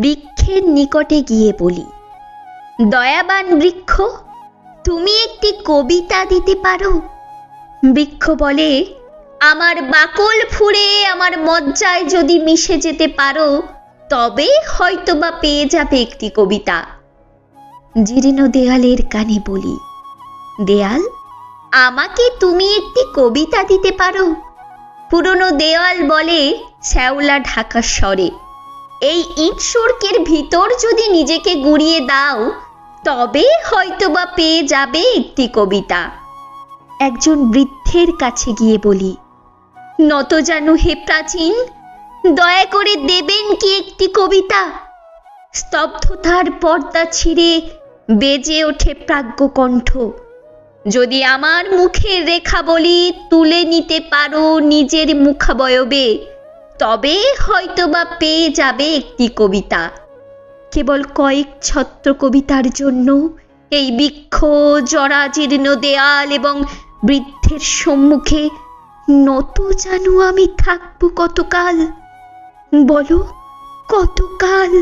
বৃক্ষের নিকটে গিয়ে বলি, দয়াবান বৃক্ষ, তুমি একটি কবিতা দিতে পারো? বৃক্ষ বলে, আমার বাকল ফুঁড়ে আমার মজ্জায় যদি মিশে যেতে পারো তবে হয়তোবা পেয়ে যাবে একটি কবিতা। জীর্ণ দেয়ালের কানে বলি, দেয়াল, আমাকে তুমি একটি কবিতা দিতে পারো? পুরনো দেওয়াল বলে শ্যাওলা ঢাকা স্বরে, এই ইট সুরকের ভিতর যদি নিজেকে গুড়িয়ে দাও তবে হয়তোবা পেয়ে যাবে একটি কবিতা। একজন বৃদ্ধের কাছে গিয়ে বলি, নত জানু হে প্রাচীন, দয়া করে দেবেন কি একটি কবিতা? স্তব্ধতার পর্দা ছিঁড়ে বেজে ওঠে প্রাজ্ঞকণ্ঠ, যদি আমার মুখের রেখা বলি তুলে নিতে পারো নিজের মুখাবয়বে তবে হয়তোবা পেয়ে যাবে একটি কবিতা। কেবল কয়েক ছত্র কবিতার জন্য এই বৃক্ষ, জরাজীর্ণ দেয়াল এবং বৃদ্ধের সম্মুখে নত জানু আমি থাকবো কতকাল? বলো, কতকাল?